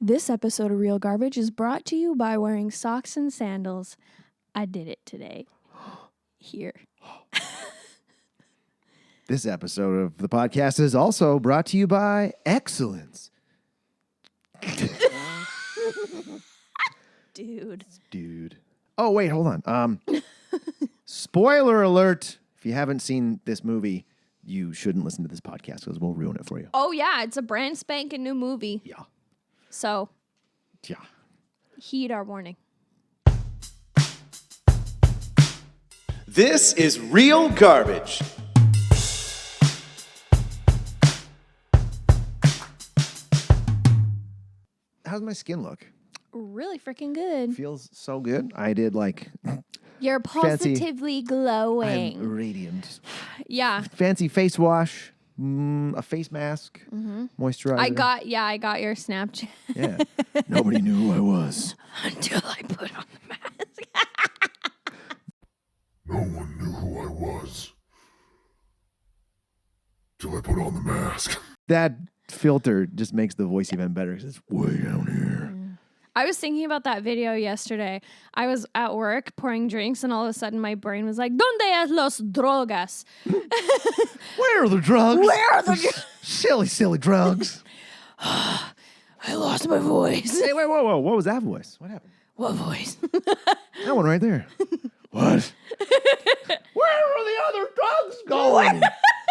This episode of Real Garbage is brought to you by wearing socks and sandals. I did it today. Here. This episode of the podcast is also brought to you by Excellence. Dude. Oh, wait, hold on. Spoiler alert. If you haven't seen this movie, you shouldn't listen to this podcast because we'll ruin it for you. Oh, yeah. It's a brand spanking new movie. Yeah. So, Yeah. heed our warning. This is Real Garbage. How's my skin look? Really freaking good. Feels so good. I did like You're positively glowing. I'm radiant. Yeah. Fancy face wash, a face mask, moisturizer. I got your Snapchat Yeah. Nobody knew who I was. until I put on the mask. No one knew who I was till I put on the mask. That filter just makes the voice even better because it's way down here. I was thinking about that video yesterday. I was at work pouring drinks, and all of a sudden my brain was like, "¿Dónde es los drogas?" Where are the drugs? Where are the silly drugs? I lost my voice. Hey, whoa. What was that voice? What happened? What voice? That one right there. What? Where are the other drugs going?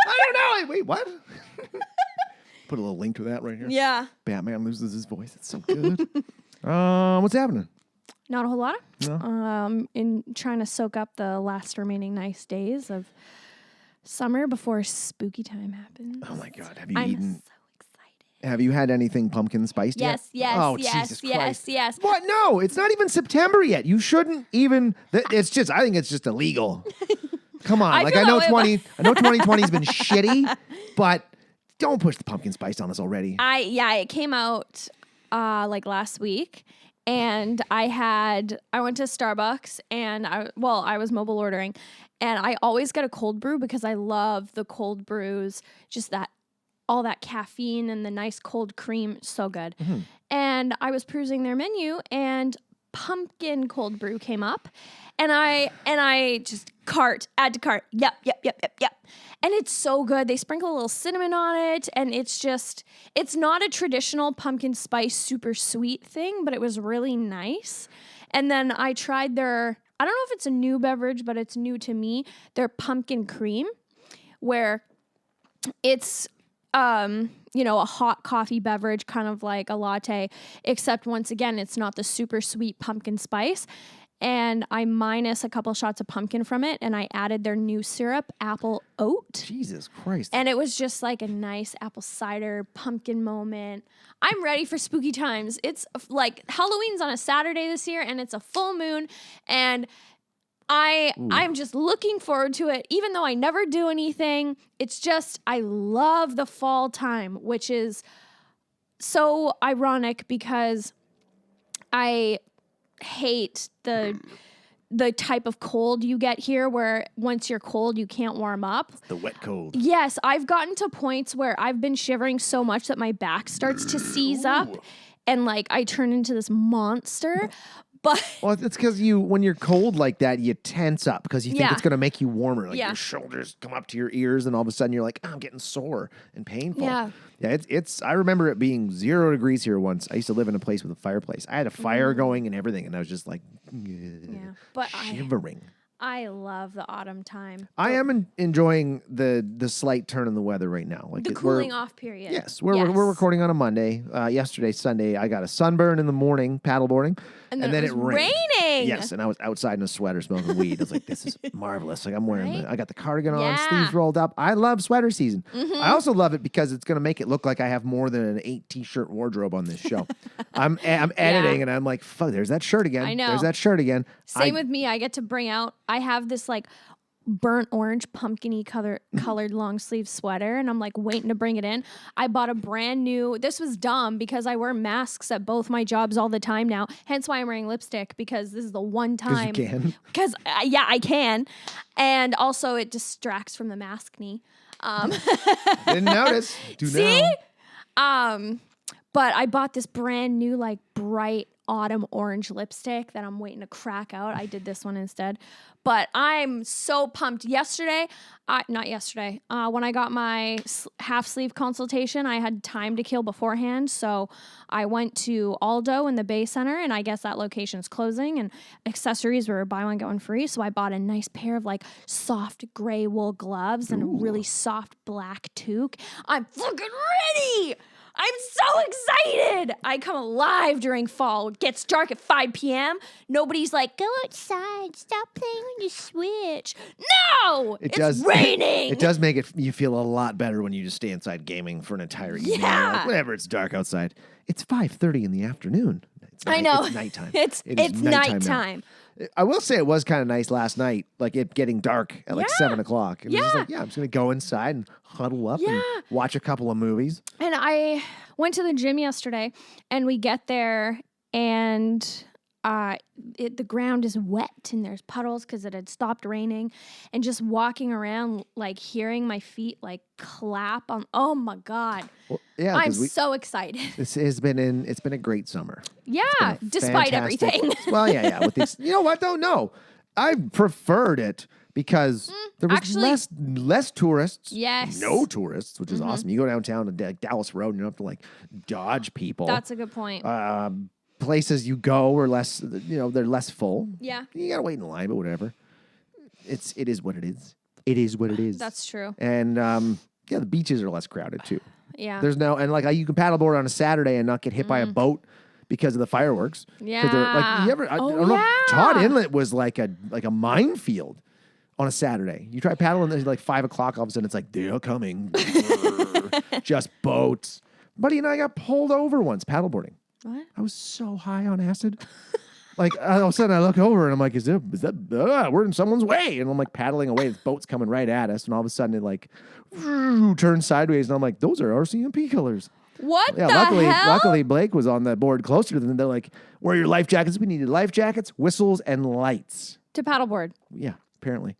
I don't know. Wait, what? Put a little link to that right here. Yeah. Batman loses his voice. It's so good. What's happening? Not a whole lot. No? In trying to soak up the last remaining nice days of summer before spooky time happens. Oh my God. Have you I'm eaten? so excited. Have you had anything pumpkin spiced yet? Oh, Jesus Christ. yes. What? No, it's not even September yet. You shouldn't even. It's just. I think it's just illegal. Come on. I Like feel I know that way 2020's been shitty, but don't push the pumpkin spice on us already. It came out like last week, and I went to Starbucks, and I was mobile ordering, and I always get a cold brew because I love the cold brews, just that all that caffeine and the nice cold cream, so good. Mm-hmm. And I was perusing their menu, and pumpkin cold brew came up, and I just add to cart. Yep. And it's so good. They sprinkle a little cinnamon on it, and it's not a traditional pumpkin spice super sweet thing, but it was really nice. And then I tried I don't know if it's a new beverage, but it's new to me, their pumpkin cream, where it's a hot coffee beverage, kind of like a latte, except once again, it's not the super sweet pumpkin spice. And I minus a couple shots of pumpkin from it, and I added their new syrup, apple oat. Jesus Christ. And it was just like a nice apple cider pumpkin moment. I'm ready for spooky times. It's like Halloween's on a Saturday this year, and it's a full moon, and I'm just looking forward to it, even though I never do anything. It's just, I love the fall time, which is so ironic because I hate the type of cold you get here where once you're cold, you can't warm up. The wet cold. Yes, I've gotten to points where I've been shivering so much that my back starts to seize up and like I turn into this monster. But Well, it's because when you're cold like that, you tense up because you think Yeah. it's going to make you warmer. Like Yeah. your shoulders come up to your ears, and all of a sudden you're like, I'm getting sore and painful. Yeah. Yeah, it's. I remember it being 0 degrees here once. I used to live in a place with a fireplace. I had a fire going and everything, and I was just like, but shivering. I love the autumn time. I am enjoying the slight turn in the weather right now. Like The we're- cooling off period. Yes, we're recording on a Monday. Yesterday, Sunday, I got a sunburn in the morning paddleboarding, And then it was rained. raining. Yes, and I was outside in a sweater smoking weed. I was like, "This is marvelous!" Like I'm wearing, Right? I got the cardigan on, Yeah. sleeves rolled up. I love sweater season. I also love it because it's going to make it look like I have more than an 8 t-shirt wardrobe on this show. I'm editing, and I'm like, "Fuck, there's that shirt again. I know. There's that shirt again." Same with me. I get to bring out, I have this like burnt orange pumpkin-y colored long sleeve sweater, and I'm like waiting to bring it in. I bought a brand new, this was dumb because I wear masks at both my jobs all the time now, hence why I'm wearing lipstick, because this is the one time. Because you can. Because, I can. And also it distracts from the mask-ny. Didn't notice. Do See? now. But I bought this brand new, like, bright autumn orange lipstick that I'm waiting to crack out. I did this one instead. But I'm so pumped. Not yesterday, when I got my half sleeve consultation, I had time to kill beforehand. So I went to Aldo in the Bay Center, and I guess that location's closing, and accessories were buy one, get one free. So I bought a nice pair of like soft gray wool gloves and a really soft black toque. I'm fucking ready. I'm so excited. I come alive during fall. It gets dark at 5 p.m. Nobody's like, go outside. Stop playing on your Switch. No, it's raining. It does make you feel a lot better when you just stay inside gaming for an entire evening. Yeah. Like, whenever it's dark outside. It's 5:30 in the afternoon. I know. It's nighttime. It's nighttime. I will say it was kind of nice last night, like it getting dark at like 7 o'clock. And it was just Yeah. like, I'm just going to go inside and huddle up and watch a couple of movies. And I went to the gym yesterday, and we get there, and the ground is wet, and there's puddles because it had stopped raining. And just walking around, like hearing my feet like clap on. Oh my god! Well, yeah, I'm 'cause we- so excited. This has been it's been a great summer. Yeah, Been a despite fantastic- everything. Well, yeah. With these, you know what though? No, I preferred it because there was actually- less tourists. Yes. No tourists, which is awesome. You go downtown to Dallas Road, and you don't have to like dodge people. That's a good point. Places you go are less. They're less full. Yeah. You gotta wait in line, but whatever. It is what it is. It is what it is. That's true. And the beaches are less crowded too. Yeah. There's no, and like you can paddleboard on a Saturday and not get hit by a boat because of the fireworks. 'Cause they're, like, you ever, I don't know, Todd Inlet was like a minefield on a Saturday. You try paddling, and like 5 o'clock, all of a sudden it's like, they're coming. Just boats. Buddy and I got pulled over once paddleboarding. What? I was so high on acid. Like all of a sudden I look over and I'm like, is that we're in someone's way? And I'm like paddling away. The boat's coming right at us. And all of a sudden it like turns sideways. And I'm like, those are RCMP colors. What Yeah, the hell? luckily Blake was on the board closer to them. They're like, wear your life jackets. We needed life jackets, whistles, and lights. To paddleboard. Yeah, apparently.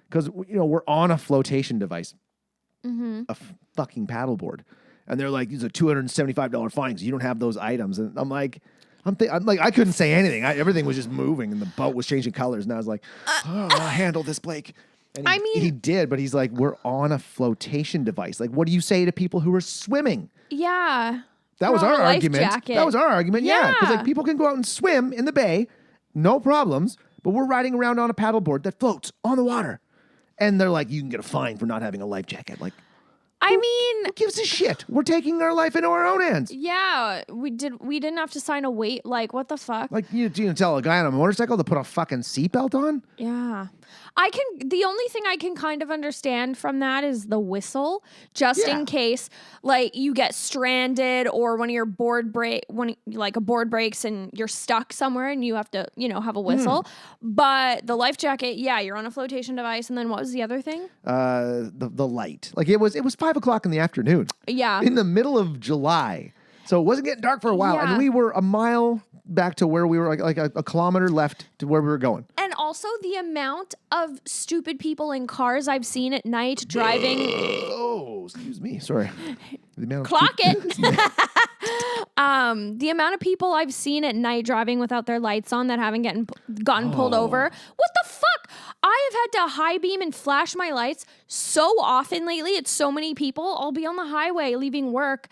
Because, we're on a flotation device. A fucking paddleboard. And they're like, these are $275 fines. You don't have those items. And I'm like, I couldn't say anything. Everything was just moving, and the boat was changing colors. And I was like, I'll handle this, Blake. And he did, but he's like, we're on a flotation device. Like, what do you say to people who are swimming? Yeah. That was Throw our on a life argument. jacket. That was our argument. Yeah, because Yeah. like people can go out and swim in the bay, no problems. But we're riding around on a paddleboard that floats on the water, and they're like, you can get a fine for not having a life jacket. Like, I mean, who gives a shit? We're taking our life into our own hands. yeah, we didn't have to sign a wait. Like, what the fuck? Like, you tell a guy on a motorcycle to put a fucking seatbelt on? Yeah. The only thing I can kind of understand from that is the whistle, just Yeah. in case like you get stranded or when a board breaks and you're stuck somewhere and you have to, have a whistle. But the life jacket, yeah, you're on a flotation device. And then what was the other thing? The light. Like, it was 5 o'clock in the afternoon. Yeah. In the middle of July. So it wasn't getting dark for a while. Yeah. And we were a mile back to where we were, like a kilometer left to where we were going. And also the amount of stupid people in cars I've seen at night driving. Oh, excuse me. Sorry. The amount of Clock it. The amount of people I've seen at night driving without their lights on that haven't gotten pulled over. What the fuck? I have had to high beam and flash my lights so often lately. It's so many people. I'll be on the highway leaving work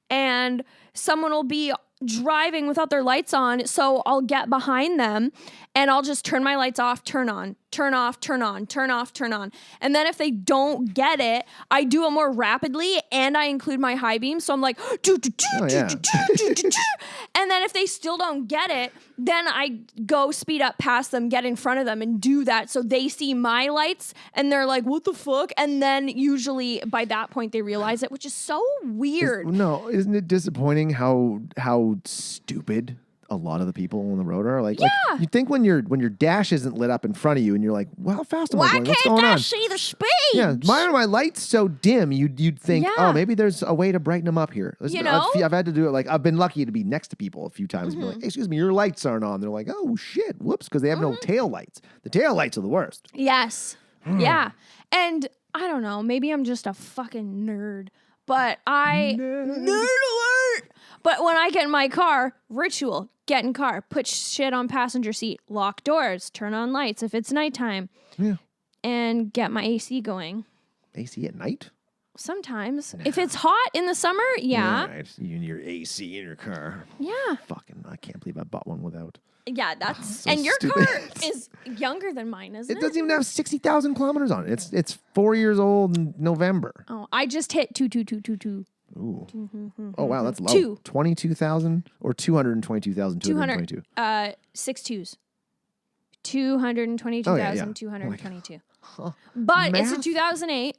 and someone will be driving without their lights on. So I'll get behind them and I'll just turn my lights off, turn on, turn off, turn on, turn off, turn on. And then if they don't get it, I do it more rapidly and I include my high beam. So I'm like, yeah. and then if they still don't get it, then I go speed up past them, get in front of them and do that. So they see my lights and they're like, what the fuck? And then usually by that point they realize it, which is so weird. No, isn't it disappointing how stupid a lot of the people on the road are? Like you think when your dash isn't lit up in front of you and you're like, well, how fast am I going? What's going on? See the speed? Yeah, why are my lights so dim? You'd think, Yeah. oh, maybe there's a way to brighten them up here. I've had to do it. Like, I've been lucky to be next to people a few times and be like, hey, excuse me, your lights aren't on. They're like, oh shit, whoops, because they have no tail lights. The tail lights are the worst. Yes. Yeah. And I don't know, maybe I'm just a fucking nerd, but nerd alert. But when I get in my car, ritual, get in car, put shit on passenger seat, lock doors, turn on lights if it's nighttime, and get my AC going. AC at night? Sometimes. If it's hot in the summer, yeah. Right. You and your AC in your car. Yeah. Fucking, I can't believe I bought one without. Yeah, that's So and your stupid. car is younger than mine, isn't It it? doesn't even have 60,000 kilometers on it. It's 4 years old in November. Oh, I just hit 22222. Ooh. Oh, wow, that's low. Two. 22,000 or 222,222? 6 twos. 222,222. But it's a Math? 2008,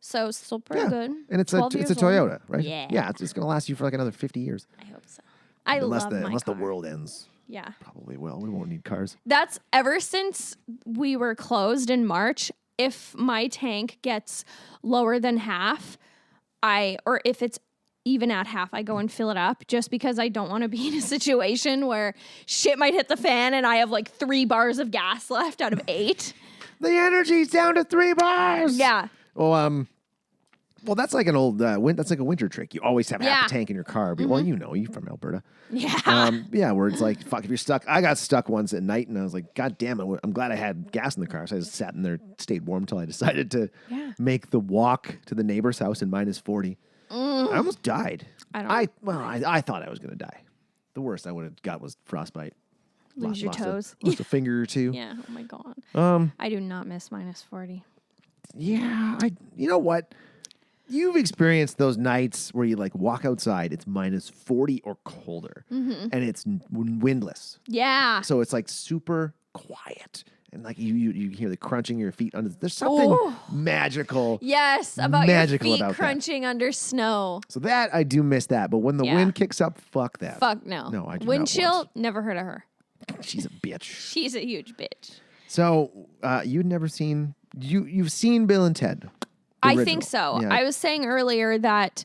so it's still pretty good. And it's a 12 it's a years old. Toyota, right? Yeah. Yeah, it's going to last you for like another 50 years. I hope so. I love my Unless the car. world ends. Yeah. Probably will. We won't need cars. That's ever since we were closed in March. If my tank gets lower than half, or if it's even at half, I go and fill it up just because I don't want to be in a situation where shit might hit the fan and I have like 3 bars of gas left out of 8. The energy's down to 3 bars. Yeah. Well, that's like an old that's like a winter trick. You always have half Yeah. a tank in your car. Well, you know, you're from Alberta. Yeah. Yeah, where it's like, fuck, if you're stuck. I got stuck once at night, and I was like, God damn it! I'm glad I had gas in the car, so I just sat in there, stayed warm until I decided to make the walk to the neighbor's house in -40. I almost died. I thought I was gonna die. The worst I would have got was frostbite. Lose your Lost toes. lost a finger or two. Yeah. Oh my God. I do not miss -40. Yeah, you know what? You've experienced those nights where you like walk outside, it's -40 or colder, and it's windless. Yeah. So it's like super quiet. And like you hear the crunching of your feet under. There's something Ooh. magical. Yes, about Magical your feet about that. crunching under snow. So that I do miss that. But when the Yeah. wind kicks up, fuck that. Fuck no. No, I do Wind not chill, want. never heard of her. She's a bitch. She's a huge bitch. So you've never seen you've seen Bill and Ted. the I original. think so. Yeah. I was saying earlier that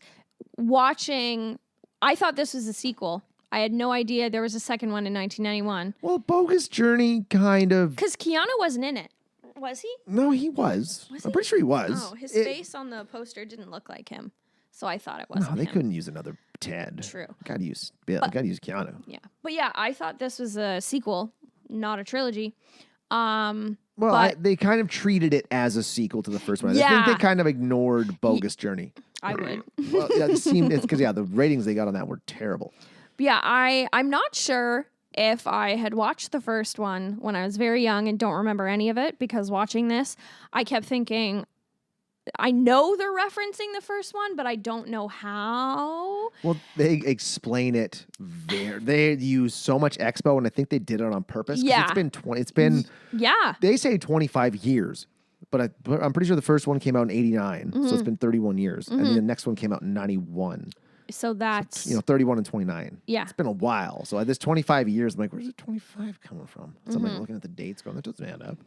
I thought this was a sequel. I had no idea there was a second one in 1991. Well, Bogus Journey kind of. Because Keanu wasn't in it. Was he? No, he was. I'm pretty sure he was. Oh, his face on the poster didn't look like him. So I thought it wasn't No, they him. couldn't use another Ted. True. Got to use Bill. Got to use Keanu. Yeah. But yeah, I thought this was a sequel, not a trilogy. Well, but they kind of treated it as a sequel to the first one. I Yeah. think they kind of ignored Bogus Journey. I would. Well, yeah, it's because the ratings they got on that were terrible. But yeah, I'm not sure if I had watched the first one when I was very young and don't remember any of it, because watching this, I kept thinking, I know they're referencing the first one, but I don't know how. Well, they explain it they use so much expo, and I think they did it on purpose. 'Cause Yeah. It's been Yeah. they say 25 years, but I'm pretty sure the first one came out in 89, so it's been 31 years, and then the next one came out in 91. So that's 31 and 29. Yeah. It's been a while. So this 25 years, I'm like, where's the 25 coming from? So I'm like looking at the dates going, that doesn't add up.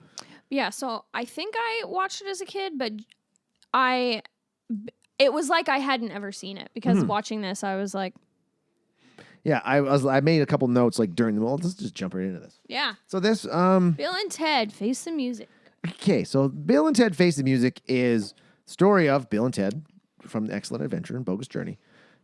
yeah. So I think I watched it as a kid, but it was like I hadn't ever seen it, because watching this, I was like, Yeah, I made a couple notes like during the, well, let's just jump right into this. yeah. So this, Bill and Ted Face the Music. okay, so Bill and Ted Face the Music is story of Bill and Ted from the Excellent Adventure and Bogus Journey.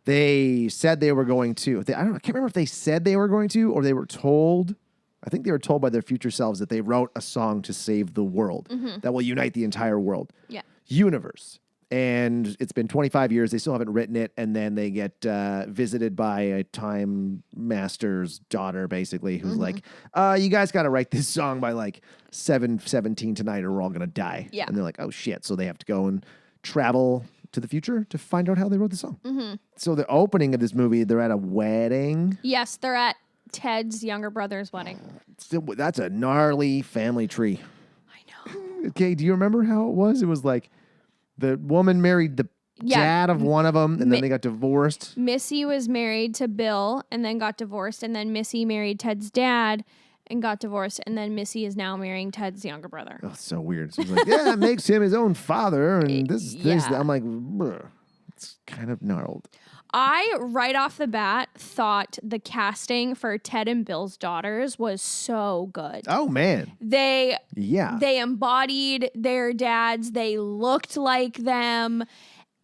They said they were going to, I can't remember if they said they were going to, or they were told, I think they were told by their future selves that they wrote a song to save the world that will unite the entire world. Yeah. Universe. And it's been 25 years. They still haven't written it. And then they get visited by a time master's daughter, basically, who's like, you guys got to write this song by like 7:17 tonight or we're all going to die. Yeah. And they're like, oh, shit. So they have to go and travel to the future to find out how they wrote the song. So the opening of this movie, they're at a wedding. Yes, they're at Ted's younger brother's wedding. That's a gnarly family tree. I know. Okay, do you remember how it was? It was like the woman married the dad of one of them, and then they got divorced. Missy was married to Bill and then got divorced, and then Missy married Ted's dad and got divorced, and then Missy is now marrying Ted's younger brother. Oh, so weird. So it's like, yeah, it makes him his own father, and this. Yeah. I'm like, bruh, it's kind of gnarled. I, right off the bat, thought the casting for Ted and Bill's daughters was so good. Oh man, They yeah. embodied their dads. They looked like them.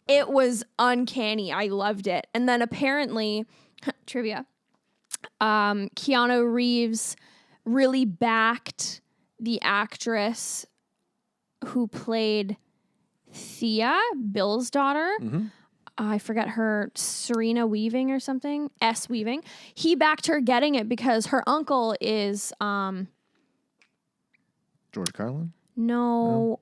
It was uncanny. I loved it. And then apparently trivia. Keanu Reeves really backed the actress who played Thea, Bill's daughter. I forget her, Serena Weaving or something. S. Weaving. He backed her getting it because her uncle is George Carlin? no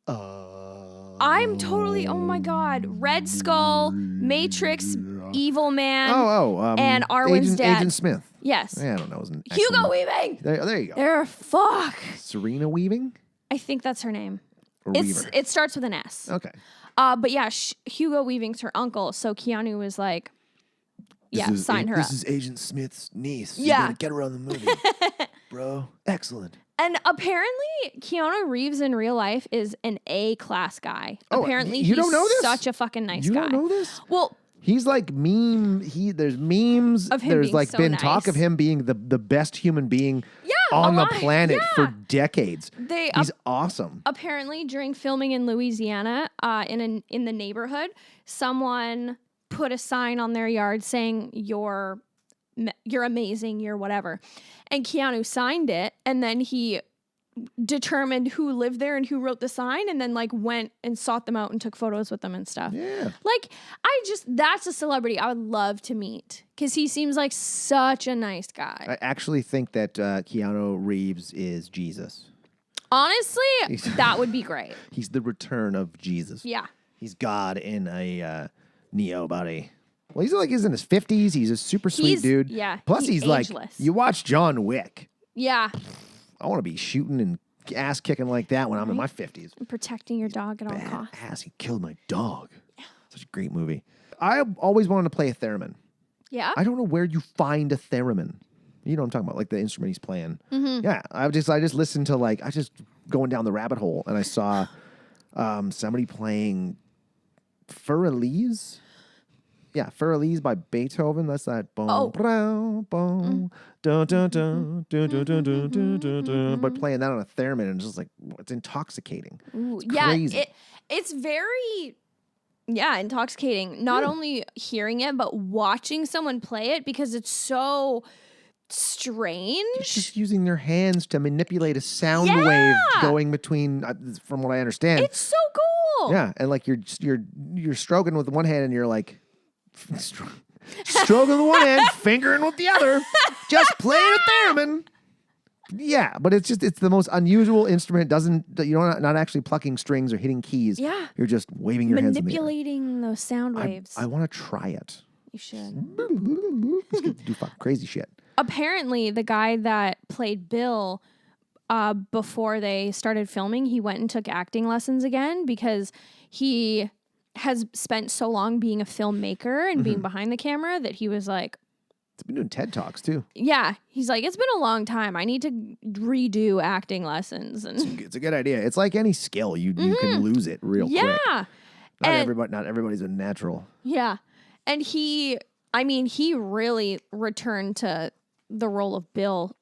I'm totally, oh my God, Red Skull, Matrix, Evil Man, and Arwen's dad. Agent Smith. Yes. I don't know. It was an Hugo excellent- Weaving. There you go. They're fuck. Serena Weaving? I think that's her name. Or It's Weaver? it starts with an S. Okay. But yeah, Hugo Weaving's her uncle, so Keanu was like, yeah, sign her up. This is Agent Smith's niece. Yeah. You gotta get her on the movie. Bro, excellent. And apparently, Keanu Reeves in real life is an A-class guy. Oh, Apparently, you he's don't know this? such a fucking nice You guy. don't know this? Well, He's like there's memes. Of him There's being like so been talk nice. of him being the best human being on the alive, planet yeah. for decades. He's awesome. apparently during filming in Louisiana, in the neighborhood, someone put a sign on their yard saying you're amazing, you're whatever, and Keanu signed it, and then he determined who lived there and who wrote the sign, and then like went and sought them out and took photos with them and stuff. Yeah. Like that's a celebrity I would love to meet because he seems like such a nice guy. I actually think that Keanu Reeves is Jesus. Honestly, that would be great. He's the return of Jesus. Yeah. He's God in a Neo body. Well, he's in his 50s. He's a super sweet He's- dude. yeah, Plus, he's he's like, ageless. you watch John Wick. Yeah. I want to be shooting and ass kicking like that when I'm in my 50s. Protecting your dog at all Bad costs. ass. He killed my dog. Such a great movie. I always wanted to play a theremin. Yeah. I don't know where you find a theremin. You know what I'm talking about, like the instrument he's playing. Mm-hmm. Yeah, I just listened to I just going down the rabbit hole, and I saw somebody playing Fur Elise. Yeah, Fur Elise by Beethoven. That's that. Boom, Oh. boom, boom, dun, dun, dun, dun, dun, dun, dun, dun, dun, dun. But playing that on a theremin, and it's just like it's intoxicating. Ooh, It's crazy. It's very intoxicating. Not only hearing it, but watching someone play it because it's so strange. Just using their hands to manipulate a sound wave Yeah. going between, from what I understand. It's so cool. Yeah, and like you're stroking with one hand, and you're like stroking with one hand, fingering with the other, just playing a theremin. Yeah, but it's the most unusual instrument. You're not actually plucking strings or hitting keys. Yeah. You're just waving your hands in the air. Manipulating those sound waves. I want to try it. You should. Let's do fucking crazy shit. Apparently, the guy that played Bill, before they started filming, he went and took acting lessons again because he has spent so long being a filmmaker and being behind the camera that he was like, It's been doing TED Talks too. yeah, he's like, it's been a long time. I need to redo acting lessons. And It's a good idea. It's like any skill. You can lose it real quick. yeah. Not everybody's a natural. Yeah. And he really returned to the role of Bill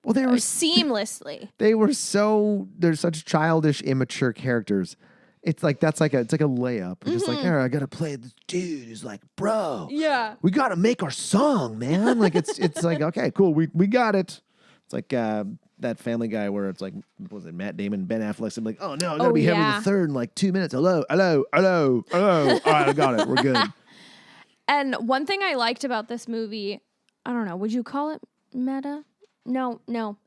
Well, they were seamlessly. they're such childish, immature characters. It's like it's like a layup. It's just like, I gotta play this dude who's like, bro, Yeah. we gotta make our song, man. Like it's like, okay, cool, we got it. It's like that Family Guy where it's like, what was it Matt Damon, Ben Affleck? I'm like, oh no, I gotta Oh, be Henry yeah. the Third in like 2 minutes. Hello. All right, I got it. We're good. And one thing I liked about this movie, I don't know, would you call it meta? No,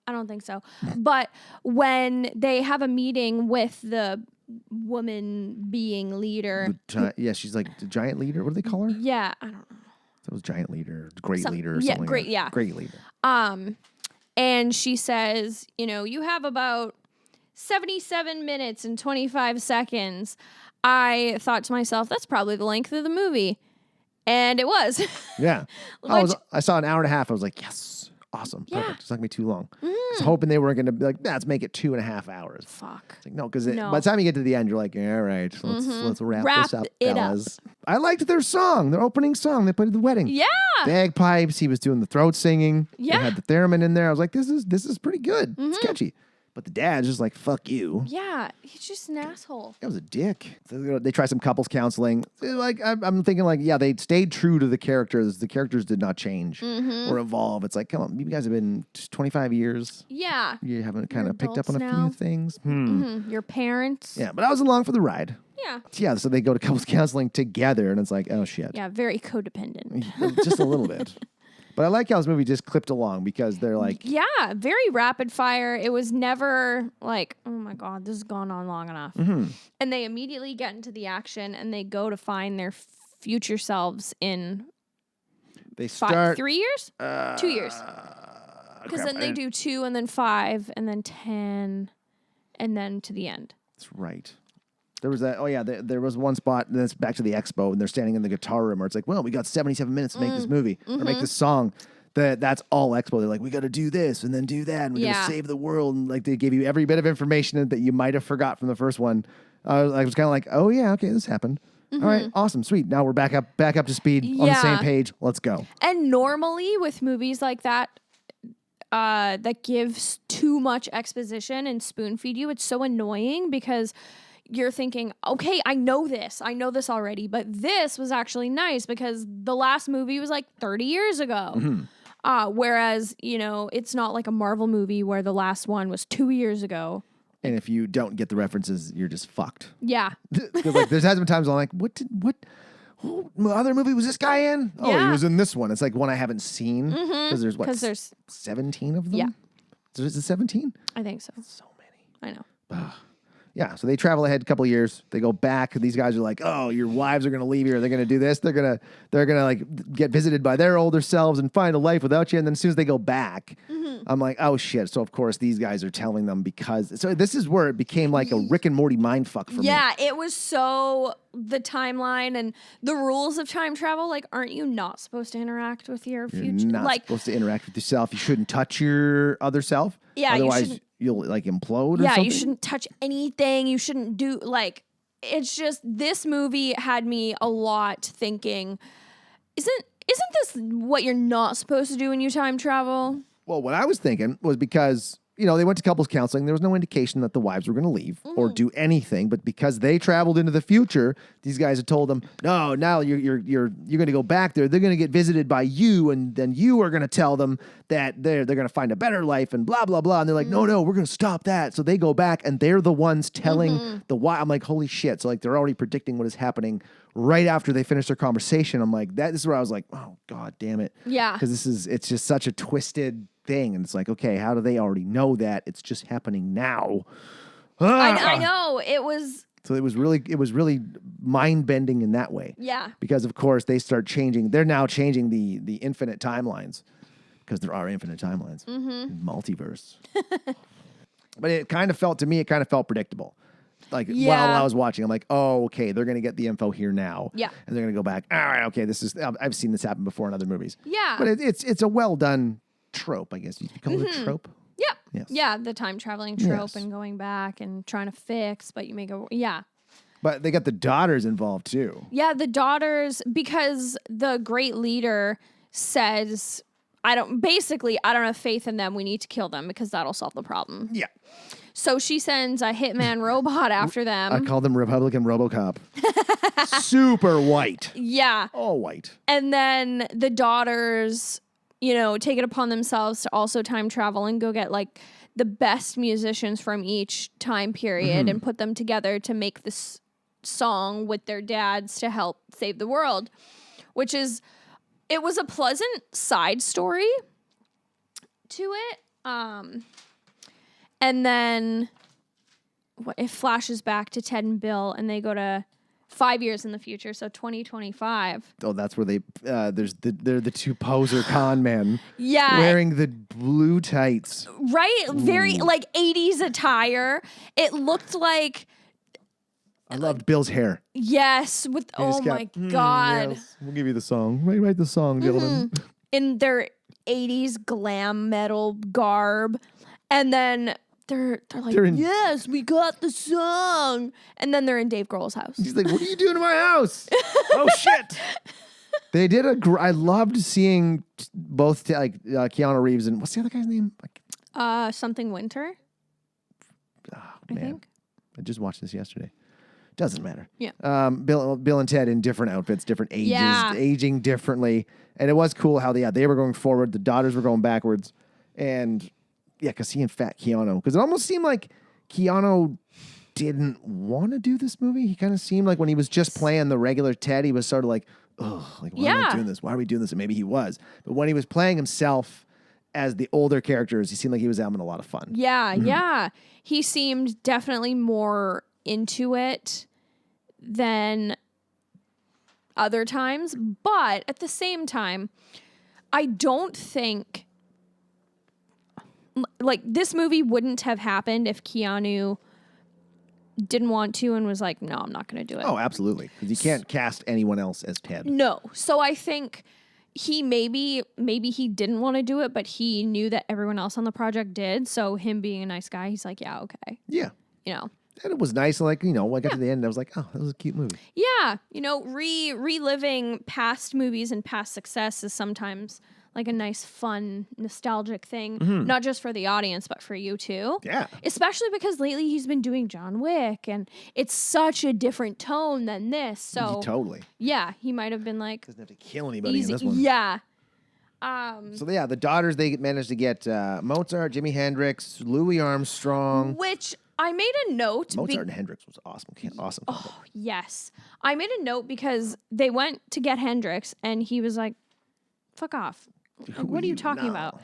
I don't think so. But when they have a meeting with the woman being leader, She's like the giant leader. What do they call her? yeah, I don't know. That was giant leader, great leader, or yeah, something. great, like that. yeah. Great leader. And she says, you have about 77 minutes and 25 seconds. I thought to myself, that's probably the length of the movie. And it was. Yeah. I saw an hour and a half. I was like, yes, awesome, perfect. Yeah. Mm-hmm. It's not gonna be too long. I was hoping they were gonna be like, let's make it 2.5 hours. Fuck. It's like, no, because No. by the time you get to the end, you're like, all right, let's wrap this up, it up. fellas. I liked their song, their opening song they played at the wedding. Yeah. Bagpipes. He was doing the throat singing. Yeah. They had the theremin in there. I was like, this is pretty good. It's catchy. But the dad's just like, fuck you. Yeah, he's just an asshole. That was a dick. So they try some couples counseling. Like I'm thinking, like, yeah, they stayed true to the characters. The characters did not change or evolve. It's like, come on, you guys have been 25 years. Yeah. You haven't kind You're of picked up on a adults now. few things. Your parents. Yeah, but I was along for the ride. Yeah. Yeah, so they go to couples counseling together, and it's like, oh shit, Yeah, very codependent. just a little bit. But I like how this movie just clipped along because they're like, Yeah, very rapid fire. It was never like, oh my God, this has gone on long enough. And they immediately get into the action and they go to find their future selves in they start 3 years? 2 years. Because crap, then they do 2 and then 5 and then 10 and then to the end. That's right. There was that. Oh yeah, there was one spot. And it's back to the expo, and they're standing in the guitar room, where it's like, well, we got 77 minutes to make this movie or make this song. That's all expo. They're like, we got to do this and then do that, and we got Yeah. to save the world. And like they gave you every bit of information that you might have forgot from the first one. I was kind of like, oh yeah, okay, this happened. All right, awesome, sweet. Now we're back up to speed on the same Yeah. page. Let's go. And normally with movies like that, that gives too much exposition and spoon feed you, it's so annoying because you're thinking, okay, I know this already, but this was actually nice because the last movie was like 30 years ago. Whereas, it's not like a Marvel movie where the last one was 2 years ago. And if you don't get the references, you're just fucked. Yeah. Because like there's been times I'm like, what other movie was this guy in? Oh, Yeah. he was in this one. It's like one I haven't seen because there's what? 'Cause there's 17 of them. Yeah. Is it 17? I think so. So many. I know. Yeah, so they travel ahead a couple of years. They go back. These guys are like, "Oh, your wives are going to leave you. Or they're going to do this. They're going to like get visited by their older selves and find a life without you." And then as soon as they go back, I'm like, "Oh shit!" So of course these guys are telling them because this is where it became like a Rick and Morty mindfuck for me. Yeah, it was so the timeline and the rules of time travel. Like, aren't you not supposed to interact with your You're future? not Like, supposed to interact with yourself. You shouldn't touch your other self. Yeah, you otherwise shouldn't- you'll like implode. Or yeah, something. you shouldn't touch anything. You shouldn't do like. It's just this movie had me a lot thinking. Isn't this what you're not supposed to do when you time travel? Well, what I was thinking was because, they went to couples counseling. There was no indication that the wives were going to leave or do anything. But because they traveled into the future, these guys had told them, no, now you're going to go back there. They're going to get visited by you. And then you are going to tell them that they're going to find a better life and blah, blah, blah. And they're like, no, we're going to stop that. So they go back and they're the ones telling the why. I'm like, holy shit. So like they're already predicting what is happening right after they finish their conversation. I'm like, this is where I was like, oh, God damn it. Yeah. Because it's just such a twisted thing, and it's like, okay, how do they already know that? It's just happening now. I know it was. So it was really mind bending in that way. Yeah. Because of course they start changing. They're now changing the infinite timelines because there are infinite timelines, multiverse. But it kind of felt predictable. Like while Yeah. I was watching, I'm like, oh, okay, they're gonna get the info here now. Yeah. And they're gonna go back. All right, okay, I've seen this happen before in other movies. Yeah. But it's a well done trope, I guess you could call it a trope. Yeah. Yes. Yeah, the time traveling trope Yes. and going back and trying to fix, but you make a yeah. But they got the daughters involved too. Yeah, the daughters, because the great leader says, I don't have faith in them. We need to kill them because that'll solve the problem. Yeah. So she sends a hitman robot after I them. call them Republican RoboCop. Super white. Yeah. All white. And then the daughters, take it upon themselves to also time travel and go get like the best musicians from each time period and put them together to make this song with their dads to help save the world, it was a pleasant side story to it. And then it flashes back to Ted and Bill and they go to 5 years in the future, so 2025. Oh, that's where they're the two poser con men. Yeah. Wearing the blue tights. Right? Very like 80s attire. It looked like, I loved Bill's hair. yes, with, He just oh my kept, God. yes, we'll give you the song. Write the song, gentlemen. In their 80s glam metal garb. And then they're like, They're in- yes, we got the song. And then they're in Dave Grohl's house. He's like, what are you doing in my house? Oh, shit. They did I loved seeing both Keanu Reeves and what's the other guy's name? Like, Something Winter? Oh, I man. think. I just watched this yesterday. Doesn't matter. Yeah. Bill and Ted in different outfits, different ages, Yeah. aging differently. And it was cool how they were going forward, the daughters were going backwards. And yeah, because he and Fat Keanu, because it almost seemed like Keanu didn't want to do this movie. He kind of seemed like when he was just playing the regular Ted, he was sort of like, oh, like, why am I Yeah. doing this? Why are we doing this? And maybe he was. But when he was playing himself as the older characters, he seemed like he was having a lot of fun. Yeah, yeah. He seemed definitely more into it than other times. But at the same time, I don't think like this movie wouldn't have happened if Keanu didn't want to and was like, no, I'm not going to do it. Oh, absolutely. Because you can't cast anyone else as Ted. No. So I think he maybe he didn't want to do it, but he knew that everyone else on the project did. So him being a nice guy, he's like, yeah, okay. Yeah. You know. And it was nice. Like, I got to the end and I was like, oh, that was a cute movie. Yeah. You know, reliving past movies and past success is sometimes like a nice, fun, nostalgic thing, not just for the audience, but for you too. Yeah. Especially because lately he's been doing John Wick and it's such a different tone than this. So Totally. yeah, he might have been like Doesn't have to kill anybody easy. in this one. Yeah. So yeah, the daughters, they managed to get Mozart, Jimi Hendrix, Louis Armstrong. Which I made a note. Mozart and Hendrix was awesome. Awesome. combo. Yes. I made a note because they went to get Hendrix and he was like, fuck off. Like, what are you talking about?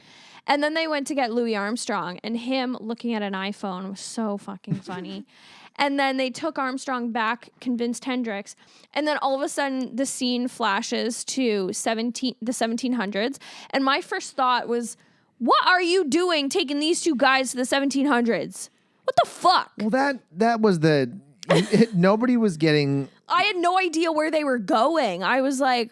And then they went to get Louis Armstrong and him looking at an iPhone was so fucking funny. And then they took Armstrong back, convinced Hendrix. And then all of a sudden the scene flashes to the 1700s. And my first thought was, what are you doing taking these two guys to the 1700s? What the fuck? Well, that was nobody was getting. I had no idea where they were going. I was like,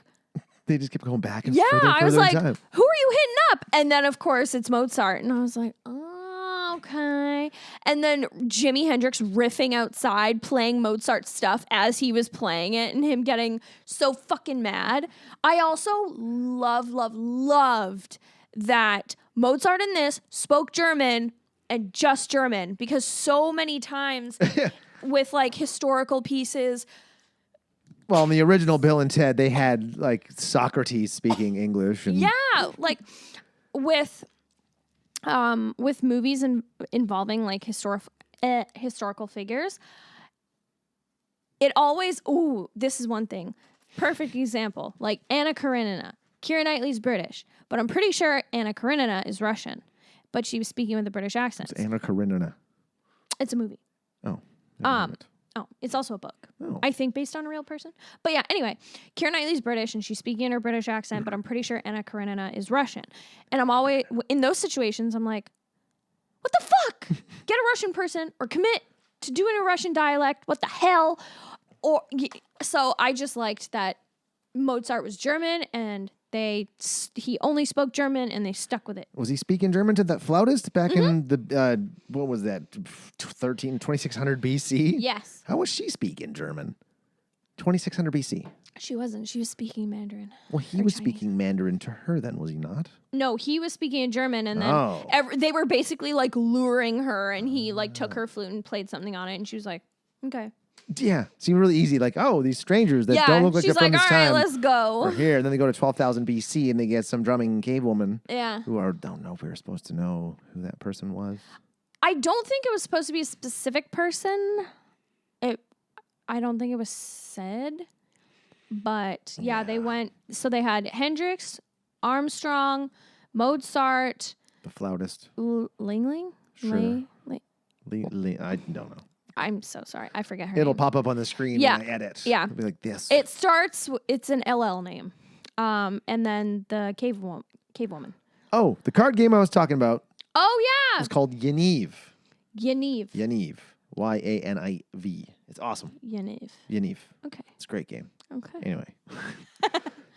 They just kept going back and yeah, further and I was further like, in time. who are you hitting up? And then, of course, it's Mozart. And I was like, oh, okay. And then Jimi Hendrix riffing outside, playing Mozart stuff as he was playing it and him getting so fucking mad. I also loved that Mozart in this spoke German and just German because so many times with like historical pieces, Well, in the original Bill and Ted, they had like Socrates speaking English. And yeah, like with movies involving like historical figures, it always this is one thing. Perfect example, like Anna Karenina. Keira Knightley's British, but I'm pretty sure Anna Karenina is Russian, but she was speaking with a British accent. It's Anna Karenina. It's a movie. Oh. never heard of it. Oh, it's also a book. Oh. I think based on a real person. But yeah, anyway, Keira Knightley's British and she's speaking in her British accent, but I'm pretty sure Anna Karenina is Russian. And I'm always, in those situations, I'm like, what the fuck? Get a Russian person or commit to doing a Russian dialect. What the hell? So I just liked that Mozart was German and he only spoke German and they stuck with it. Was he speaking German to that flautist back in the, what was that, 2600 BC? Yes. How was she speaking German? 2600 BC. She wasn't. She was speaking Mandarin. Well, he was speaking Mandarin to her then, was he not? No, he was speaking in German, and then they were basically like luring her, and he like took her flute and played something on it, and she was like, okay. Yeah, seemed really easy. Like, oh, these strangers that Yeah, don't look like she's they're from like, this all right, time let's go. are here. And then they go to 12,000 BC and they get some drumming cave woman Yeah. who don't know if we were supposed to know who that person was. I don't think it was supposed to be a specific person. I don't think it was said. But yeah, they went. So they had Hendrix, Armstrong, Mozart, The flautist. Lingling. Sure. I don't know. I'm so sorry. I forget her It'll name. pop up on the screen Yeah. when I edit. Yeah. It'll be like this. It starts. It's an LL name. And then the cave woman. Oh, the card game I was talking about Oh yeah, is called Yaniv. Yaniv. Yaniv. Yaniv. It's awesome. Yaniv. Yaniv. Okay. It's a great game. Okay. Anyway.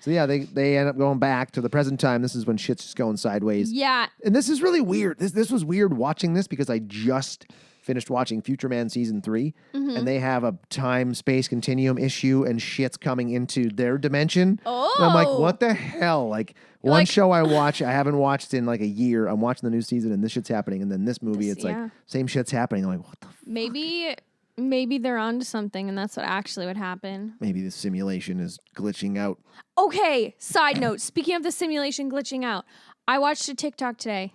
So yeah, they end up going back to the present time. This is when shit's just going sideways. Yeah. And this is really weird. This was weird watching this because I just finished watching Future Man season 3, Mm-hmm. and they have a time-space continuum issue, and shit's coming into their dimension. Oh. And I'm like, what the hell? Like, one like- show I watch, I haven't watched in like a year. I'm watching the new season, and this shit's happening. And then this movie, it's like, same shit's happening. I'm like, what the fuck? Maybe they're onto something, and that's what actually would happen. Maybe the simulation is glitching out. Okay, side note. Speaking of the simulation glitching out, I watched a TikTok today.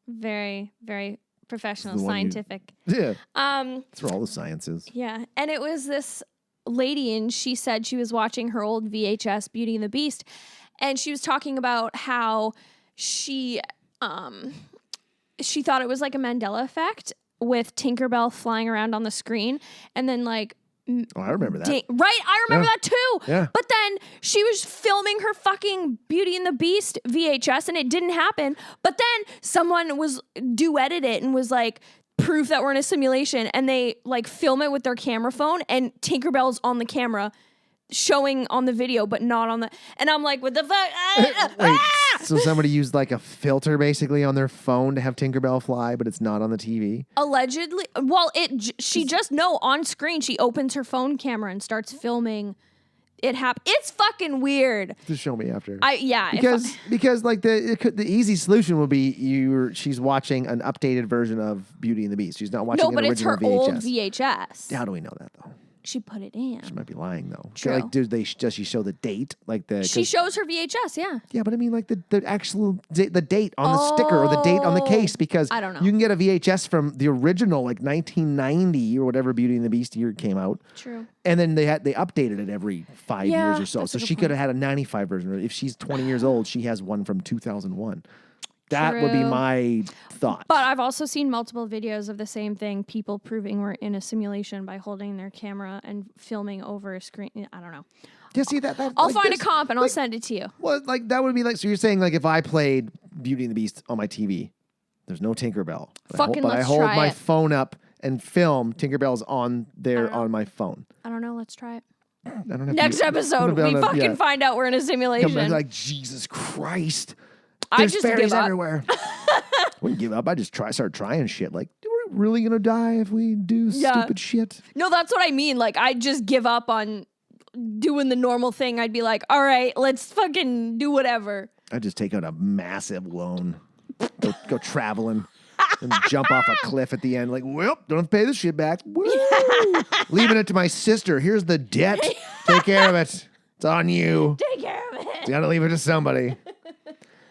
Very, very professional, The one you- scientific. Yeah. That's where all the science is. Yeah, and it was this lady, and she said she was watching her old VHS Beauty and the Beast, and she was talking about how she thought it was like a Mandela effect with Tinkerbell flying around on the screen, and then like Oh, I remember that. right, I remember Yeah. that too. Yeah. But then she was filming her fucking Beauty and the Beast VHS, and it didn't happen. But then someone was duetted it and was like, proof that we're in a simulation, and they like film it with their camera phone, and Tinkerbell's on the camera showing on the video but not on the, and I'm like, what the fuck? Wait, so somebody used like a filter basically on their phone to have Tinkerbell fly, but it's not on the TV? Allegedly, well, she just on screen she opens her phone camera and starts filming it happen. It's fucking weird. Just show me after. Because like the easy solution would be she's watching an updated version of Beauty and the Beast. She's not watching an but it's original her VHS. old VHS. How do we know that though? She put it in. She might be lying though. True. Like, does she show the date? Like She shows her VHS, yeah. Yeah, but I mean, like the actual the date on the sticker or the date on the case, because I don't know. You can get a VHS from the original, like 1990 or whatever Beauty and the Beast year came out. True. And then they updated it every 5 years or so. that's So a good she could have had a 95 version. Or if she's 20 years old, she has one from 2001. That would be True. my thought. But I've also seen multiple videos of the same thing, people proving we're in a simulation by holding their camera and filming over a screen. I don't know. Yeah, see that I'll like find a this- comp and I'll like, send it to you. Well, like that would be like, so you're saying like if I played Beauty and the Beast on my TV, there's no Tinkerbell. But I Let's hold try my it. phone up and film Tinkerbell's on there on my phone. I don't know. Let's try it. I don't have Next to, episode, we fucking find out we're in a come simulation. back like, Jesus Christ. I There's just fairies give up. everywhere. Wouldn't give up. I just start trying shit. Like, are we really gonna die if we do stupid shit? No, that's what I mean. Like, I just give up on doing the normal thing. I'd be like, all right, let's fucking do whatever. I just take out a massive loan, go traveling, and jump off a cliff at the end. Like, well, don't have to pay this shit back. Woo! Leaving it to my sister. Here's the debt. Take care of it. It's on you. Take care of it. You gotta leave it to somebody.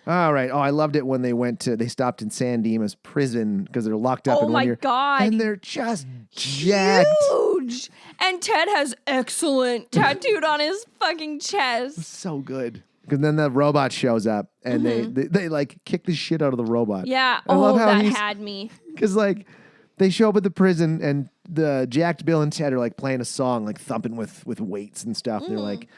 All right. Oh, I loved it when they stopped in San Dimas prison because they're locked up Oh in my one year. God. And they're just jacked. Huge. And Ted has excellent tattooed on his fucking chest. So good. Because then the robot shows up and they like kick the shit out of the robot. Yeah. I love how that he's- had me. Because like they show up at the prison and the jacked Bill and Ted are like playing a song, like thumping with weights and stuff. And they're like,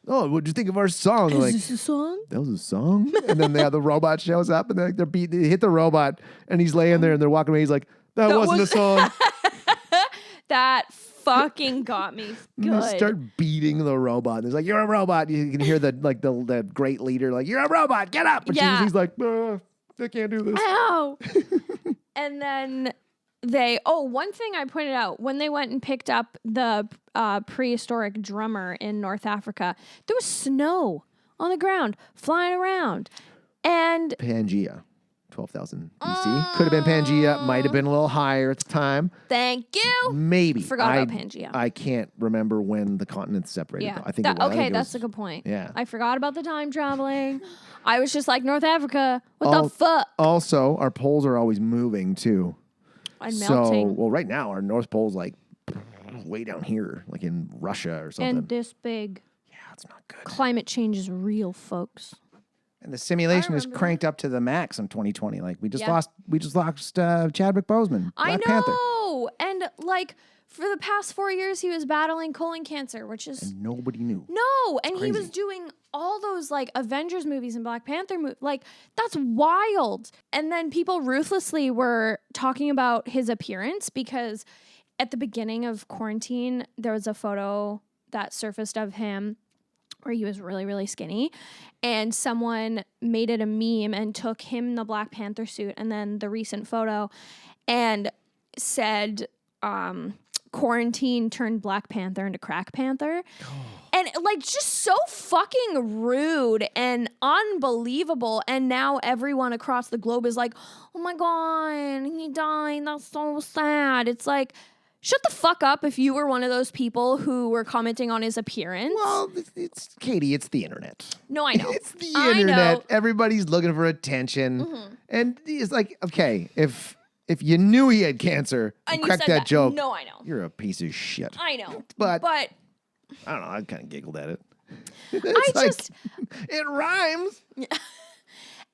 "Oh, what'd you think of our song?" They're like, Is this a song? "That was a song." And then the robot shows up and they hit the robot and he's laying there and they're walking away. He's like, "That wasn't a song." That fucking got me And they good. start beating the robot. And it's like, "You're a robot." You can hear the great leader like, "You're a robot. Get up!" But Yeah. he's like, "I can't do this." Ow. And then one thing I pointed out when they went and picked up the prehistoric drummer in North Africa, there was snow on the ground flying around. And Pangea, 12,000 BC. Could have been Pangea. Might have been a little higher at the time. thank you. Maybe. Forgot about Pangea. I can't remember when the continents separated. Yeah. Though. I think it was. I think it that's was- a good point. Yeah. I forgot about the time traveling. I was just like, North Africa, what the fuck? Also, our poles are always moving too. And melting. Well, right now our North Pole's like way down here, like in Russia or something. And this big. Yeah, it's not good. Climate change is real, folks. And the simulation is cranked up to the max in 2020. Like we just Yeah. lost Chadwick Boseman, I Black know. Panther. And like for the past 4 years, he was battling colon cancer, which is Nobody knew. no. And he was doing all those like Avengers movies and Black Panther movies. Like that's wild. And then people ruthlessly were talking about his appearance because at the beginning of quarantine, there was a photo that surfaced of him where he was really, really skinny. And someone made it a meme and took him in the Black Panther suit and then the recent photo. And said quarantine turned Black Panther into Crack Panther. And like just so fucking rude and unbelievable. And now everyone across the globe is like, oh my God, he died. That's so sad. It's like, shut the fuck up if you were one of those people who were commenting on his appearance. Well, it's Katie, it's the internet. No, I know. It's the I internet. know. Everybody's looking for attention. And it's like, okay, if you knew he had cancer and you cracked said that joke, No, I know. you're a piece of shit. I know. But But I don't know, I kind of giggled at it. It rhymes.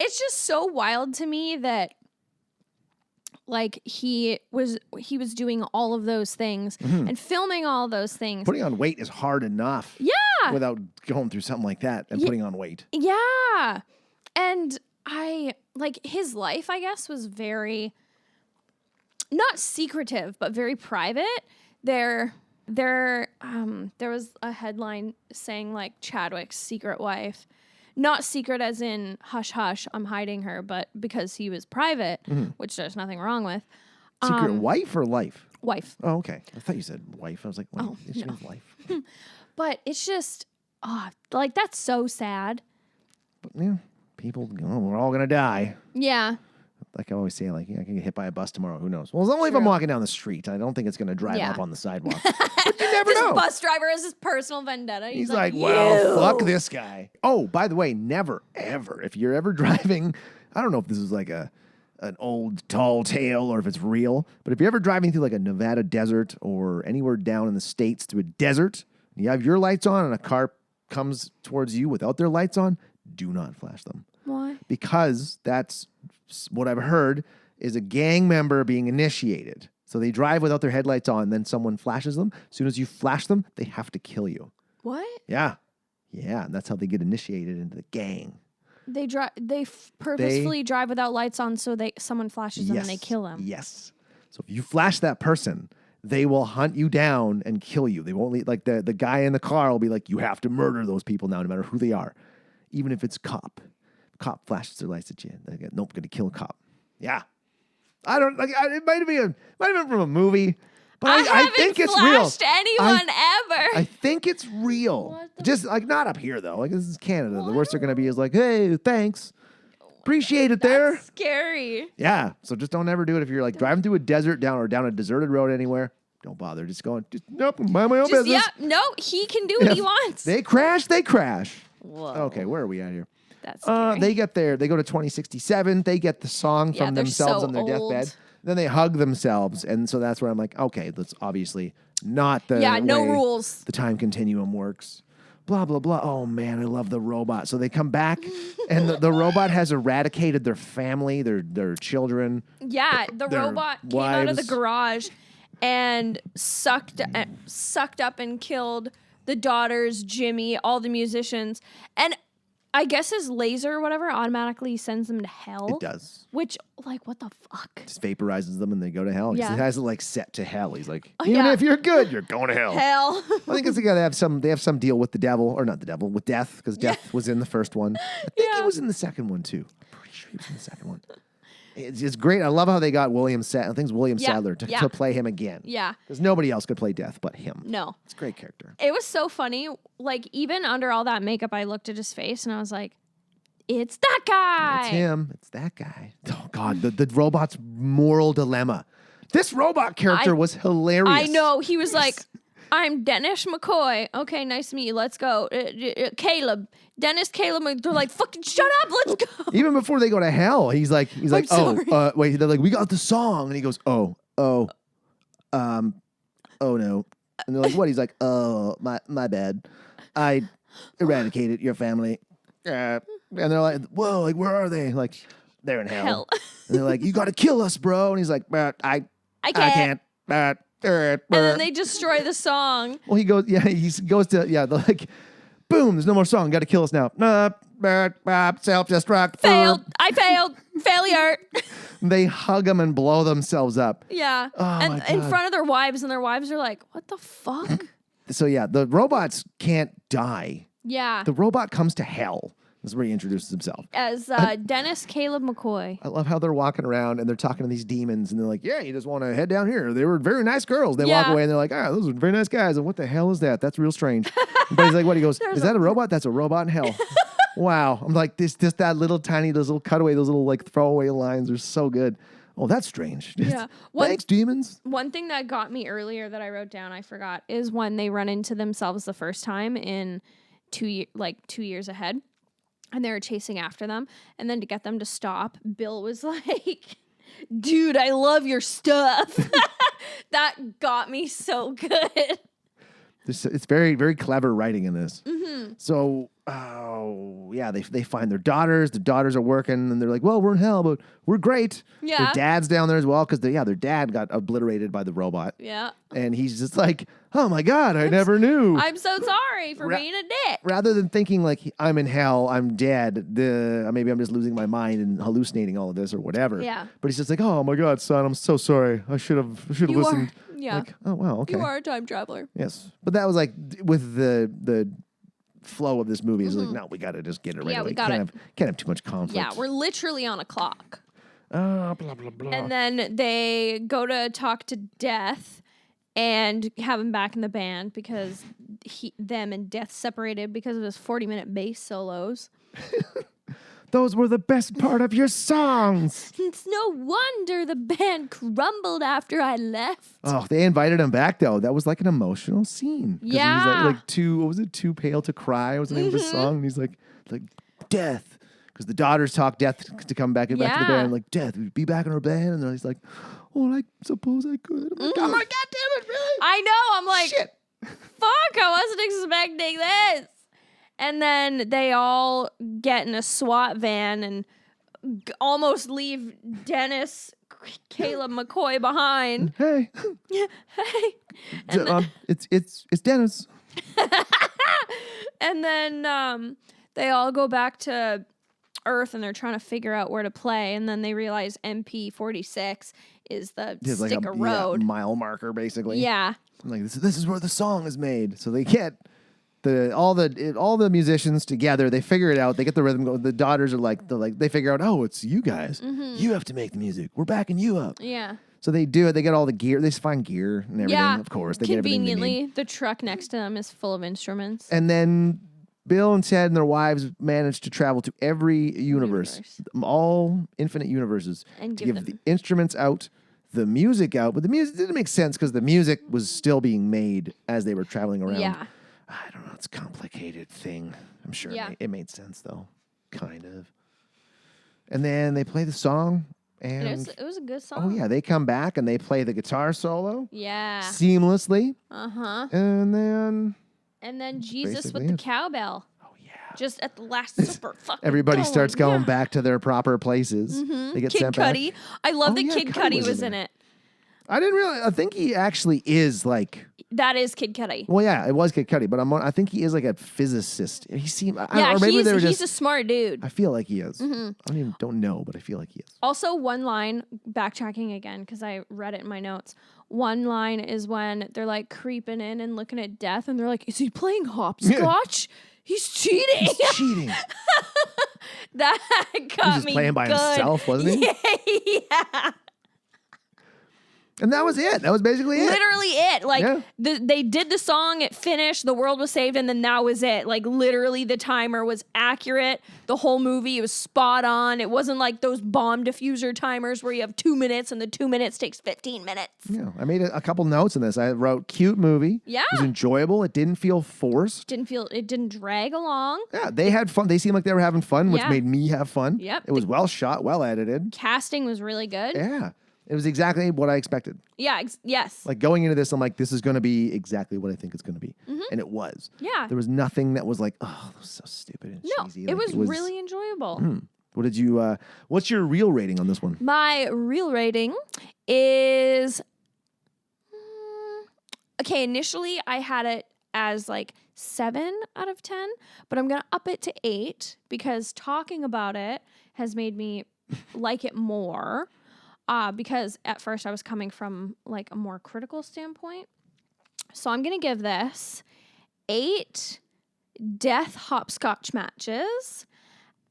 it's just so wild to me that like he was doing all of those things and filming all those things. Putting on weight is hard enough. Yeah. Without going through something like that and putting on weight. Yeah. And I like his life, I guess, was very not secretive, but very private. There was a headline saying like Chadwick's secret wife. Not secret as in hush hush, I'm hiding her, but because he was private, which there's nothing wrong with. Secret wife or life? Wife. Oh, okay. I thought you said wife. I was like, wait, she means life. But it's just like that's so sad. But yeah, people, we're all gonna die. Yeah. Like I always say, like, I can get hit by a bus tomorrow. Who knows? Well, it's only if I'm walking down the street. I don't think it's going to drive up on the sidewalk. But you never This know. bus driver has his personal vendetta. He's like, well, fuck this guy. Oh, by the way, never, ever, if you're ever driving, I don't know if this is like an old tall tale or if it's real, but if you're ever driving through like a Nevada desert or anywhere down in the States through a desert, you have your lights on and a car comes towards you without their lights on, do not flash them. Why? Because that's what I've heard is a gang member being initiated. So they drive without their headlights on, then someone flashes them. As soon as you flash them, they have to kill you. What? Yeah. Yeah, and that's how they get initiated into the gang. They purposefully drive without lights on so someone flashes them and they kill them. Yes. So if you flash that person, they will hunt you down and kill you. They won't like the guy in the car will be like, you have to murder those people now, no matter who they are. Even if it's cop. Cop flashes their lights at you. They go, nope, gonna kill a cop. Yeah. I don't like it might have been from a movie. But I think it's real. Flashed anyone ever. I think it's real. Just like not up here though. Like this is Canada. The worst they're gonna be is like, hey, thanks. Appreciate it there. Scary. Yeah. So just don't ever do it if you're like driving through a desert down a deserted road anywhere. Don't bother. Just nope, mind my own business. Yeah, no, he can do what he wants. They crash. Whoa. Okay, where are we at here? That's scary. They get there. They go to 2067. They get the song from they're themselves so on their old. deathbed. Then they hug themselves. And so that's where I'm like, okay, that's obviously not the no way rules. the time continuum works. Blah, blah, blah. Oh, man, I love the robot. So they come back, and the robot has eradicated their family, their children. Yeah, the their robot came out of the wives. garage and sucked up and killed the daughters, Jimmy, all the musicians. And I guess his laser or whatever automatically sends them to hell. It does. Which, like, what the fuck? Just vaporizes them, and they go to hell. Yeah. He has it, like, set to hell. He's like, Oh, even yeah. if you're good, you're going to hell. Hell. I think it's because they have some deal with the devil, or not the devil, with death, because death was in the first one. I think he was in the second one too. I'm pretty sure he was in the second one. It's great. I love how they got William Sadler to play him again. Yeah. Because nobody else could play death but him. No. It's a great character. It was so funny. Like, even under all that makeup, I looked at his face and I was like, it's that guy. It's him. It's that guy. Oh God, the robot's moral dilemma. This robot character was hilarious. I know. He was like, I'm Dennis McCoy. Okay, nice to meet you. Let's go. Caleb. Dennis, Caleb. They're like, fucking shut up. Let's go. Even before they go to hell, he's like, sorry. wait. They're like, we got the song, and he goes, oh no, and they're like, what? He's like, oh, my bad. I eradicated your family. And they're like, whoa, like where are they? Like, they're in hell. And they're like, you got to kill us, bro. And he's like, I can't. And then they destroy the song. Well, he goes to they're like, boom, there's no more song. Got to kill us now. Self-destruct. Failed. I failed. Failure. They hug them and blow themselves up. Yeah. Oh, and my in God. front of their wives, and their wives are like, what the fuck? So yeah, the robots can't die. Yeah. The robot comes to hell. This is where he introduces himself. as Dennis Caleb McCoy. I love how they're walking around and they're talking to these demons and they're like, yeah, you just want to head down here. They were very nice girls. They walk Yeah. away and they're like, ah, those are very nice guys. And what the hell is that? That's real strange. But he's like, what? He goes, is that a robot? That's a robot in hell. Wow. I'm like, just that little tiny, those little cutaway, those little like throwaway lines are so good. Oh, that's strange. Yeah. Thanks, demons. One thing that got me earlier that I wrote down, I forgot, is when they run into themselves the first time in 2 years ahead, and they were chasing after them, and then to get them to stop, Bill was like, "Dude, I love your stuff." That got me so good. It's very, very clever writing in this. Mm-hmm. So, yeah, they find their daughters. The daughters are working, and they're like, well, we're in hell, but we're great. Yeah. Their dad's down there as well because their dad got obliterated by the robot. Yeah. And he's just like, oh, my God, I never knew. I'm so sorry for being a dick. Rather than thinking like, I'm in hell, I'm dead, maybe I'm just losing my mind and hallucinating all of this or whatever. Yeah. But he's just like, oh, my God, son, I'm so sorry. I should have You are- listened. yeah. Like, oh, wow, okay. You are a time traveler. Yes, but that was like with the flow of this movie is like, no, we got to just get it right Mm-hmm. Yeah, away. we gotta- Can't have too much conflict. Yeah, we're literally on a clock. Blah blah blah. And then they go to talk to Death and have him back in the band because them and Death separated because of his 40-minute bass solos. Those were the best part of your songs. It's no wonder the band crumbled after I left. Oh, they invited him back though. That was like an emotional scene. 'Cause Yeah. he was like too. What was it? Too pale to cry was the name of his song. And he's like Death. Because the daughters talk Death to come back to the Yeah. band. Like, Death, we'd be back in our band. And then he's like, oh, I suppose I could. I'm like, oh my God damn it, really? I know. I'm like, Shit. fuck, I wasn't expecting this. And then they all get in a SWAT van and almost leave Dennis Caleb McCoy behind. Hey, Hey. it's Dennis. And then they all go back to Earth and they're trying to figure out where to play. And then they realize MP46 is the It's like stick a of road. mile marker, basically. Yeah. Like this is where the song is made. So they get all the musicians together. They figure it out. They get the rhythm going. The daughters are they figure out, oh, it's you guys. Mm-hmm. You have to make the music. We're backing you up. Yeah. So they do it. They get all the gear. They find gear and everything. Yeah. Of course, they get everything they need. Conveniently, the truck next to them is full of instruments. And then Bill and Ted and their wives manage to travel to every universe. All infinite universes, And to give give them- the instruments out, the music out. But the music didn't make sense because the music was still being made as they were traveling around. Yeah. I don't know. It's a complicated thing. I'm sure Yeah. it made sense though, kind of. And then they play the song, and And it was a good song. oh yeah, they come back and they play the guitar solo Yeah. seamlessly, Uh-huh. and then And then Jesus with basically the it. cowbell. oh yeah. Just at the Last Supper. Fucking Everybody starts going yeah. back to their proper places. They get Kid sent back. Cudi. I love Oh, that yeah, Kid Cudi Cudi was was in in it. I didn't realize. I think he actually is like. That is Kid Cudi. Well, yeah, it was Kid Cudi, but I think he is like a physicist. He seemed. Yeah, or maybe they were he's just. a smart dude. I feel like he is. I don't know, but I feel like he is. Also, one line, backtracking again, because I read it in my notes. One line is when they're like creeping in and looking at Death, and they're like, is he playing hopscotch? He's cheating. He's cheating. That got just me playing by good. himself, wasn't he? Yeah. And that was it. That was basically it. Literally it. Like Yeah. they did the song, it finished, the world was saved, and then that was it. Like literally the timer was accurate. The whole movie was spot on. It wasn't like those bomb diffuser timers where you have 2 minutes and the 2 minutes takes 15 minutes. Yeah, I made a couple notes in this. I wrote cute movie. Yeah. It was enjoyable. It didn't feel forced. It didn't drag along. Yeah, they had fun. They seemed like they were having fun, which Yeah. made me have fun. Yep. It was well shot, well edited. Casting was really good. Yeah. It was exactly what I expected. Yeah, yes. Like going into this, I'm like, this is going to be exactly what I think it's going to be. And it was. Yeah. There was nothing that was like, oh, that was so stupid and No, cheesy. it Like, was really enjoyable. What did you, what's your real rating on this one? My real rating is okay. Initially, I had it as like 7 out of 10, but I'm gonna up it to 8 because talking about it has made me like it more. Because at first I was coming from like a more critical standpoint. So I'm gonna give this 8 death hopscotch matches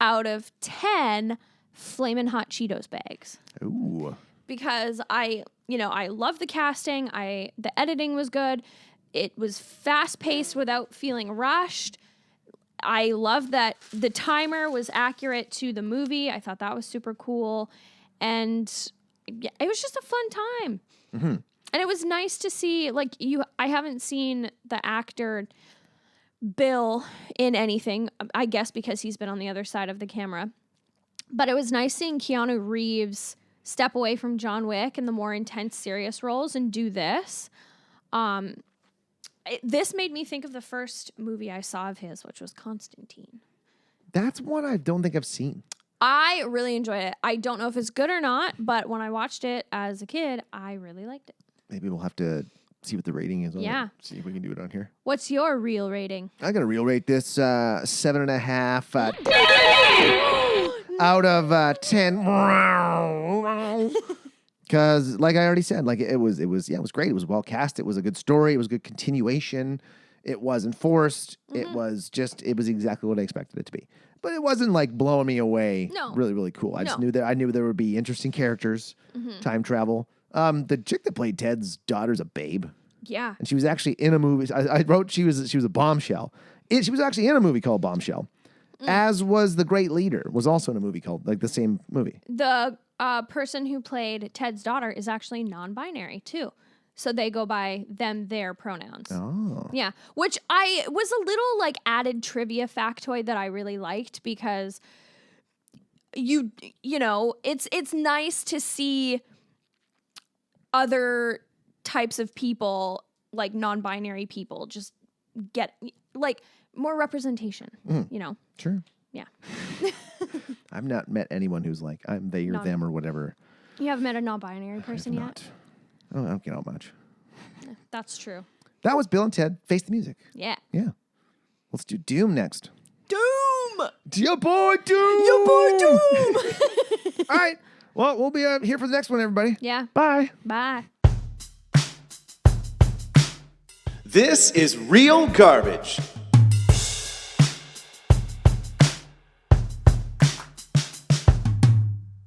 out of 10 Flamin' Hot Cheetos bags. Ooh. Because I love the casting. The editing was good. It was fast paced without feeling rushed. I love that the timer was accurate to the movie. I thought that was super cool. And it was just a fun time. Mm-hmm. And it was nice to see, I haven't seen the actor Bill in anything, I guess because he's been on the other side of the camera. But it was nice seeing Keanu Reeves step away from John Wick and the more intense, serious roles and do this. This made me think of the first movie I saw of his, which was Constantine. That's one I don't think I've seen. I really enjoyed it. I don't know if it's good or not, but when I watched it as a kid, I really liked it. Maybe we'll have to see what the rating is on Yeah. it. See if we can do it on here. What's your real rating? I'm going to real rate this 7.5 out of 10. Because, like I already said, it was great. It was well cast. It was a good story. It was a good continuation. It wasn't forced. It was exactly what I expected it to be. But it wasn't blowing me away. No. Really, really cool. I knew there would be interesting characters, time travel. The chick that played Ted's daughter's a babe. Yeah. And she was actually in a movie. I wrote she was a bombshell. She was actually in a movie called Bombshell, as was the great leader. Was also in a movie called the same movie. The person who played Ted's daughter is actually non-binary too, so they go by them, their pronouns. Oh, Yeah, which I was a little added trivia factoid that I really liked because it's nice to see other types of people, non-binary people, just get more representation. sure. Yeah. I've not met anyone who's I'm they or them or whatever. You haven't met a non-binary person yet? Not. I don't get out much. That's true. That was Bill and Ted Face the Music. Yeah. Yeah. Let's do Doom next. Doom! Your boy Doom! Your boy Doom! All right. Well, we'll be here for the next one, everybody. Yeah. Bye. Bye. This is Real Garbage.